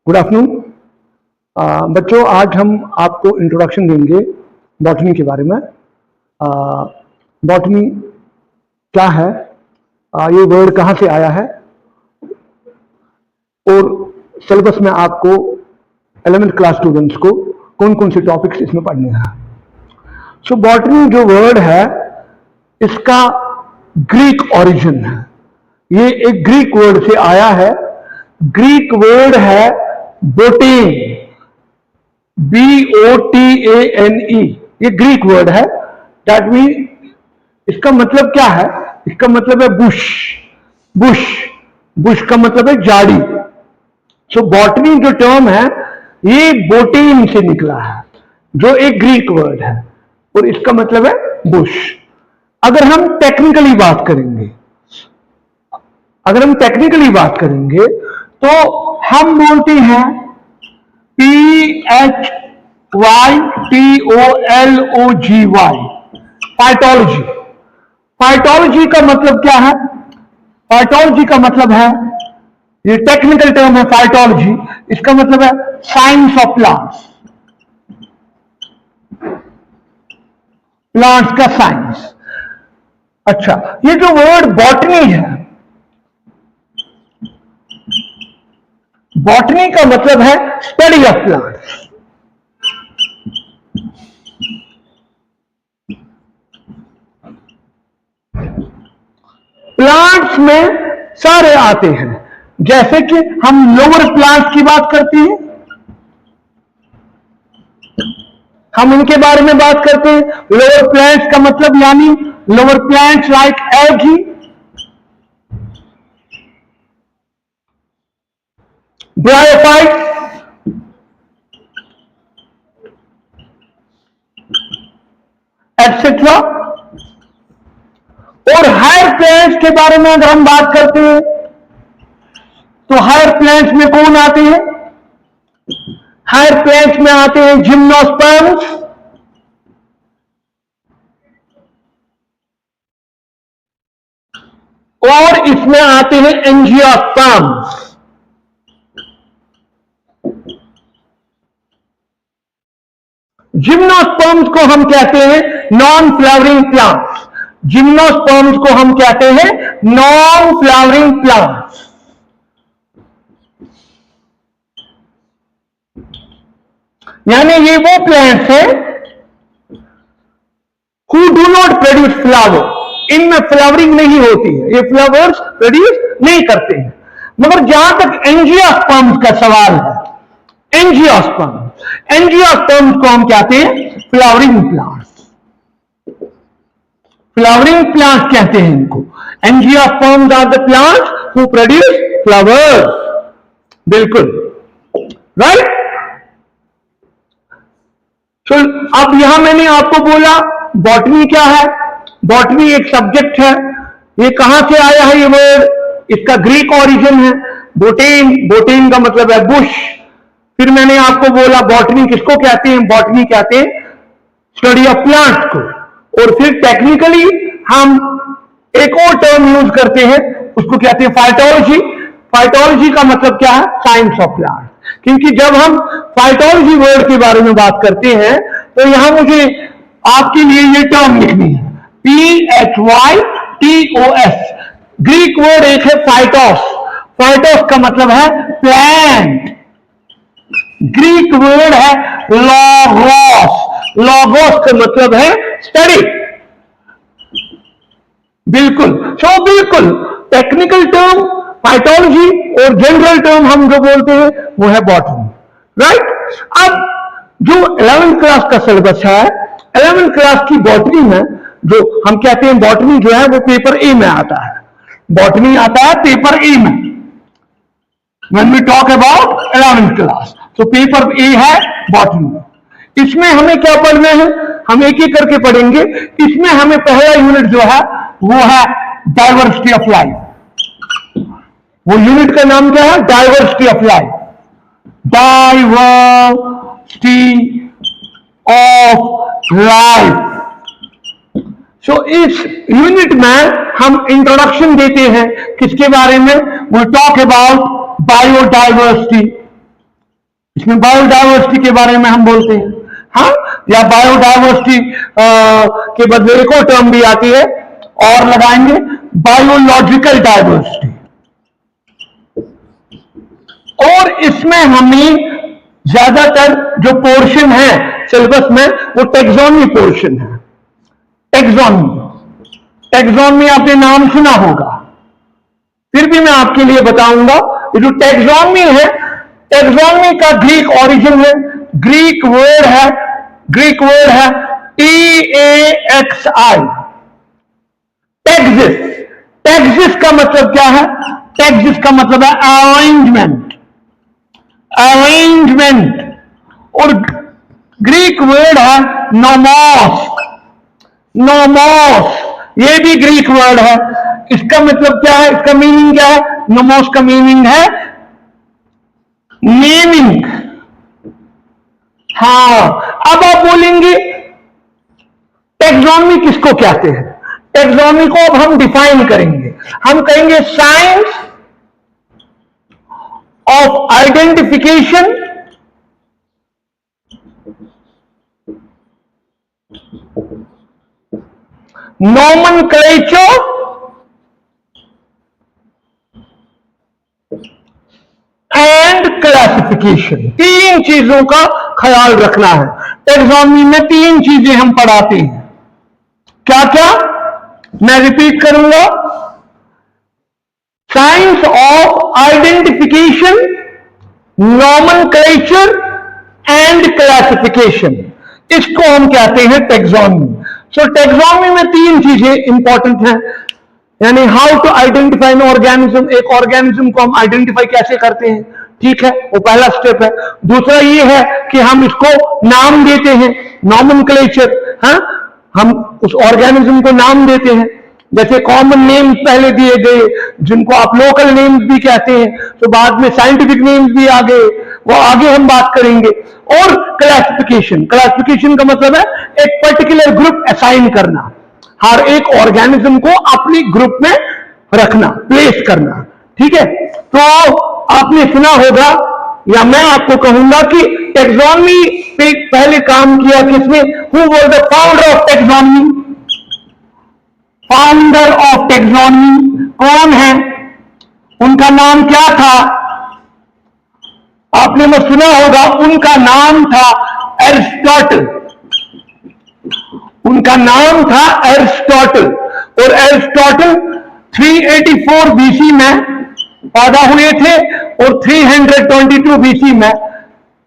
Good afternoon बच्चों, आज हम आपको इंट्रोडक्शन देंगे बॉटनी के बारे में। बॉटनी क्या है, ये वर्ड कहाँ से आया है, और सिलेबस में आपको 11th क्लास स्टूडेंट्स को कौन कौन से टॉपिक्स इसमें पढ़ने हैं। सो बॉटनी जो वर्ड है इसका ग्रीक ओरिजिन है। ये एक ग्रीक वर्ड से आया है। ग्रीक वर्ड है बोटेन, BOTANE। ये ग्रीक वर्ड है। दैट मीन इसका मतलब क्या है? इसका मतलब है बुश। बुश बुश का मतलब है झाड़ी। सो बॉटनी जो टर्म है ये बोटेन से निकला है, जो एक ग्रीक वर्ड है, और इसका मतलब है बुश। अगर हम टेक्निकली बात करेंगे तो हम बोलते हैं PHYTOLOGY, फाइटोलॉजी। फाइटोलॉजी का मतलब क्या है? फाइटोलॉजी का मतलब है, ये टेक्निकल टर्म है फाइटोलॉजी। इसका मतलब है साइंस ऑफ प्लांट्स, प्लांट्स का साइंस। अच्छा, ये जो वर्ड बॉटनी है, बॉटनी का मतलब है स्टडी ऑफ प्लांट्स। प्लांट्स में सारे आते हैं, जैसे कि हम लोअर प्लांट्स की बात करते हैं, हम उनके बारे में बात करते हैं। लोअर प्लांट्स का मतलब यानी lower plants like algae, bryophyte, etcetera. और हायर प्लांट्स के बारे में अगर हम बात करते हैं तो हायर प्लांट्स में कौन आते हैं? हायर प्लांट्स में आते हैं जिम्नोस्पर्म्स, और इसमें आते हैं एंजियोस्पर्म्स। जिम्नोस्पर्म्स को हम कहते हैं नॉन फ्लावरिंग प्लांट्स। जिम्नोस्पर्म्स को हम कहते हैं नॉन फ्लावरिंग प्लांट्स। यानी ये वो प्लांट्स हैं who do not produce flower. इनमें फ्लावरिंग नहीं होती है, ये फ्लावर्स प्रोड्यूस नहीं करते हैं। मगर जहां तक एंजियोस्पर्म्स का सवाल है, एंजियोस्पर्म्स को हम कहते हैं फ्लावरिंग प्लांट्स। फ्लावरिंग प्लांट्स कहते हैं इनको। Angiosperms are the plants who produce flowers. बिल्कुल राइट। तो अब यहां मैंने आपको बोला बॉटनी क्या है। बॉटनी एक सब्जेक्ट है। ये कहां से आया है? ये वर्ड, इसका ग्रीक ओरिजिन है बोटेन। बोटेन का मतलब है बुश। फिर मैंने आपको बोला बॉटनी किसको कहते हैं? बॉटनी कहते हैं स्टडी ऑफ प्लांट्स को। और फिर टेक्निकली हम एक और टर्म यूज करते हैं, उसको कहते हैं फाइटोलॉजी। फाइटोलॉजी का मतलब क्या है? Science of plant. क्योंकि जब हम फाइटोलॉजी वर्ड के बारे में बात करते हैं तो यहां मुझे आपके लिए ये टर्म लिखनी है, PHYTOS। ग्रीक वर्ड एक है फाइटोस। फाइटोस का मतलब है प्लांट। ग्रीक वर्ड है लॉगोस। लॉगोस का मतलब है स्टडी। बिल्कुल। बिल्कुल टेक्निकल टर्म फाइटोलॉजी और जनरल टर्म हम जो बोलते हैं वो है बॉटनी। राइट। अब जो 11th क्लास का सिलेबस है, 11th क्लास की बॉटनी में जो हम कहते हैं बॉटनी जो है वो पेपर ए में आता है। बॉटनी आता है पेपर ए में। When we talk about 11th class, तो पेपर ए है बॉटनी। इसमें हमें क्या पढ़ना है? हम एक एक करके पढ़ेंगे। इसमें हमें पहला यूनिट जो है वो है डाइवर्सिटी ऑफ लाइफ। वो यूनिट का नाम क्या है? Diversity of life. Diversity of life. So इस यूनिट में हम इंट्रोडक्शन देते हैं किसके बारे में? वो टॉक अबाउट बायोडाइवर्सिटी, इसमें बायोडाइवर्सिटी के बारे में हम बोलते हैं, हाँ, या बायोडाइवर्सिटी के बदले एक और टर्म भी आती है और लगाएंगे, बायोलॉजिकल डाइवर्सिटी। और इसमें हमें ज्यादातर जो पोर्शन है सिलेबस में वो टेक्सोनमी पोर्शन है। टेक्सोनमी आपने नाम सुना होगा, फिर भी मैं आपके लिए बताऊंगा। ये जो टेक्सोनमी है, टेक्सोनमी का ग्रीक ओरिजिन है, ग्रीक वर्ड है TAXI, टैक्सिस। टैक्सिस का मतलब क्या है? टैक्सिस का मतलब है अरेंजमेंट। और ग्रीक वर्ड है नोमोस, ये भी ग्रीक वर्ड है। इसका मतलब क्या है? इसका मीनिंग क्या है? नोमोस का मीनिंग है नेमिंग। हाँ, अब आप बोलेंगे टेक्सोनमी किसको कहते हैं? टेक्सोनमी को अब हम डिफाइन करेंगे। हम कहेंगे science of identification nomenclature and classification. तीन चीजों का ख्याल रखना है। टेक्सोनमी में तीन चीजें हम पढ़ाते हैं। क्या क्या? मैं रिपीट करूंगा। Science of identification, nomenclature and classification, इसको हम कहते हैं टेक्सोनमी। सो टेक्सोनमी में तीन चीजें इंपॉर्टेंट हैं, यानी how to identify an organism. एक ऑर्गेनिज्म को हम आइडेंटिफाई कैसे करते हैं, ठीक है, वो पहला स्टेप है। दूसरा ये है कि हम इसको नाम देते हैं, नोमेनक्लेचर। हाँ, हम उस ऑर्गेनिज्म को नाम देते हैं, जैसे कॉमन नेम्स पहले दिए गए जिनको आप लोकल नेम्स भी कहते हैं, तो बाद में साइंटिफिक नेम्स भी आ गए, वो आगे हम बात करेंगे। और क्लासिफिकेशन का मतलब है एक पर्टिकुलर ग्रुप असाइन करना, हर एक ऑर्गेनिज्म को अपनी ग्रुप में रखना, प्लेस करना, ठीक है। तो आपने सुना होगा, या मैं आपको कहूंगा कि टेक्सोनमी पे पहले काम किया किसने? Who was the founder of taxonomy? Founder of taxonomy कौन है? उनका नाम क्या था? आपने में सुना होगा, उनका नाम था एरिस्टोटल। उनका नाम था एरिस्टोटल। और एरिस्टोटल 384 बीसी में पैदा हुए थे और 322 बीसी में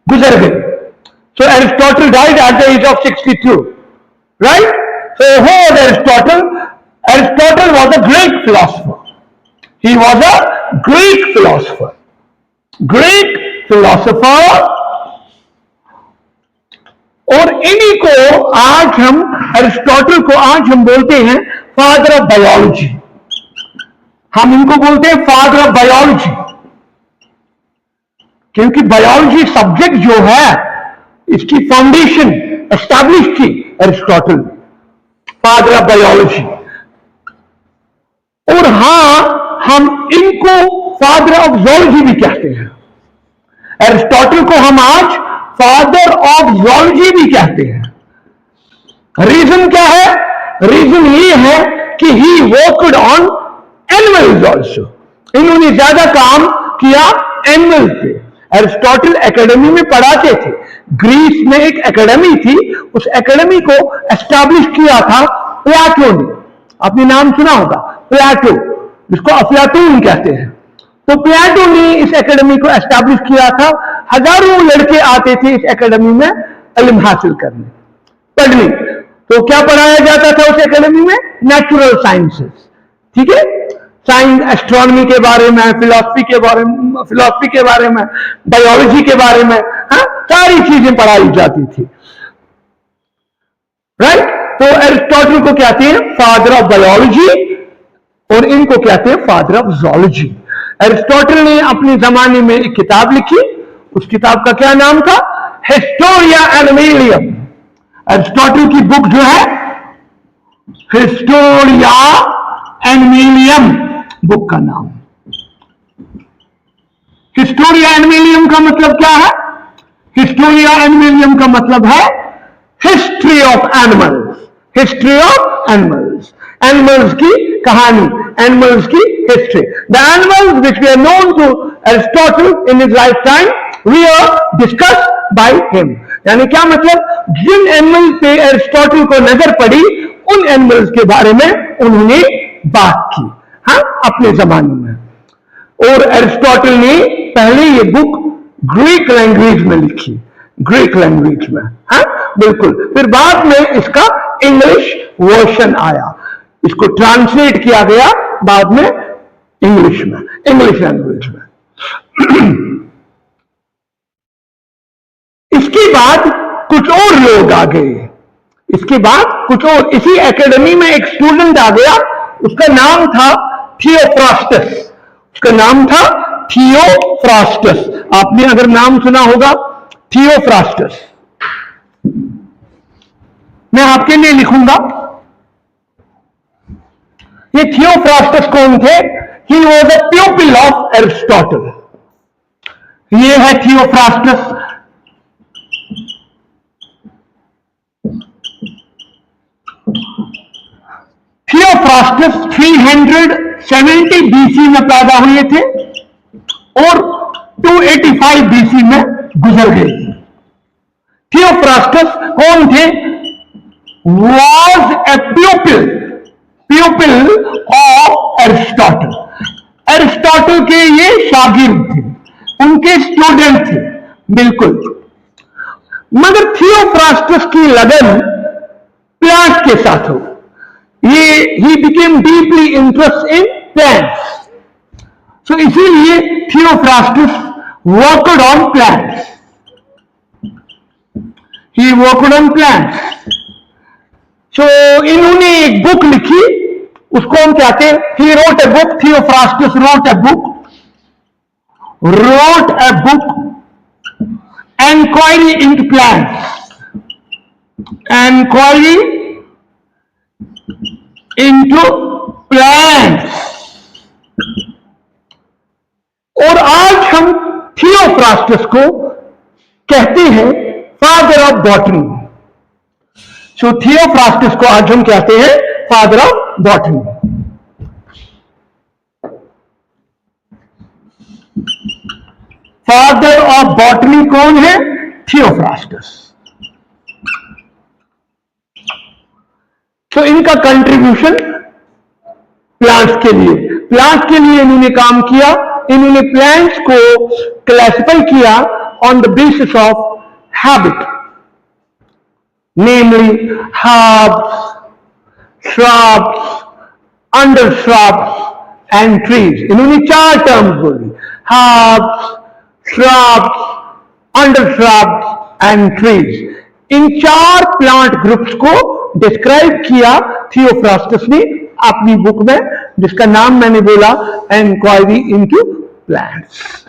गुजर गए। So Aristotle died at the age of 62, right? So who was Aristotle? Aristotle was a Greek philosopher. He was a Greek philosopher. और इन्हीं को आज हम, एरिस्टोटल को आज हम बोलते हैं फादर ऑफ बायोलॉजी। हम इनको बोलते हैं फादर ऑफ बायोलॉजी, क्योंकि बायोलॉजी सब्जेक्ट जो है, इसकी फाउंडेशन एस्टैब्लिश की एरिस्टोटल, फादर ऑफ बायोलॉजी। और हां, हम इनको फादर ऑफ ज़ूलॉजी भी कहते हैं। एरिस्टोटल को हम आज फादर ऑफ ज़ूलॉजी भी कहते हैं। रीजन क्या है? रीजन ये है कि he worked on animals also. इन्होंने ज्यादा काम किया एनिमल पे। एरिस्टोटल एकेडमी में पढ़ाते थे। ग्रीस में एक एकेडमी थी, उस एकेडमी को एस्टैब्लिश किया था प्लेटो ने। आपने नाम सुना होगा, प्लेटो, जिसको अफलातून कहते हैं। तो प्लेटो ने इस एकेडमी को एस्टैब्लिश किया था। हजारों लड़के आते थे इस एकेडमी में इल्म हासिल करने, पढ़ने। तो क्या पढ़ाया जाता था उस एकेडमी में? नेचुरल साइंसेस, ठीक है, साइंस, एस्ट्रोनॉमी के बारे में, फिलॉसफी के बारे में, बायोलॉजी के बारे में, हाँ, सारी चीजें पढ़ाई जाती थी, राइट? तो एरिस्टोटल को कहते हैं फादर ऑफ बायोलॉजी और इनको कहते हैं फादर ऑफ ज़ूलॉजी। एरिस्टोटल ने अपने जमाने में एक किताब लिखी, उस किताब का क्या नाम था? हिस्टोरिया एनिमलियम। एरिस्टोटल की बुक जो है हिस्टोरिया एनिमलियम, बुक का नाम। हिस्टोरिया एनिमलियम का मतलब क्या है? हिस्टोरिया एनिमलियम का मतलब है history of animals, history of animals, animals की कहानी, एनिमल्स की history. The animals which we are known to Aristotle in his life time we are discuss by him. यानी क्या मतलब, जिन एनिमल पे एरिस्टोटल को नजर पड़ी उन एनिमल्स के बारे में उन्होंने बात की, हाँ, अपने जमाने में। और एरिस्टोटल ने पहले ये बुक ग्रीक लैंग्वेज में लिखी, ग्रीक लैंग्वेज में, हाँ बिल्कुल। फिर बाद में इसका इंग्लिश वर्जन आया, इसको ट्रांसलेट किया गया बाद में इंग्लिश में, इंग्लिश लैंग्वेज में। इसके बाद कुछ और लोग आ गए, इसके बाद कुछ और, इसी एकेडमी में एक स्टूडेंट आ गया, उसका नाम था थियोफ्रास्टस, उसका नाम था थियोफ्रास्टस। आपने अगर नाम सुना होगा थियोफ्रास्टस, मैं आपके लिए लिखूंगा। ये थियोफ्रास्टस कौन थे? He was a प्यूपिल of Aristotle. ये है थियोफ्रास्टस। थियोफ्रास्टस 370 बीसी में पैदा हुए थे और 285 बीसी में गुजर गए। थियोफ्रास्टस कौन थे? Was a प्यूपिल, प्यूपिल of Aristotle. Aristotle के ये शागिर्द थे, उनके स्टूडेंट थे, बिल्कुल। मगर थियोफ्रास्टस की लगन प्लांट के साथ हो, ये he became deeply interested in plants, so इसीलिए Theophrastus worked on plants, he worked on plants, so इन्होंने एक बुक लिखी, उसको हम कहते हैं, he wrote a book, Theophrastus wrote a book, Enquiry into Plants, Enquiry into Plants। और आज हम थियोफ्रास्टस को कहते हैं father of botany. So Theophrastus को आज हम कहते हैं father of botany. Father of botany कौन है? थियोफ्रास्टस। तो इनका कंट्रीब्यूशन प्लांट्स के लिए इन्होंने काम किया। इन्होंने प्लांट्स को क्लासिफाई किया on the basis of habit, namely herbs, shrubs, under shrubs and trees. इन्होंने 4 टर्म्स बोली, herbs, shrubs, under shrubs and trees. In 4 plant groups को डिस्क्राइब किया थियोफ्रास्टस ने अपनी बुक में, जिसका नाम मैंने बोला एनक्वायरी इनटू प्लांट्स।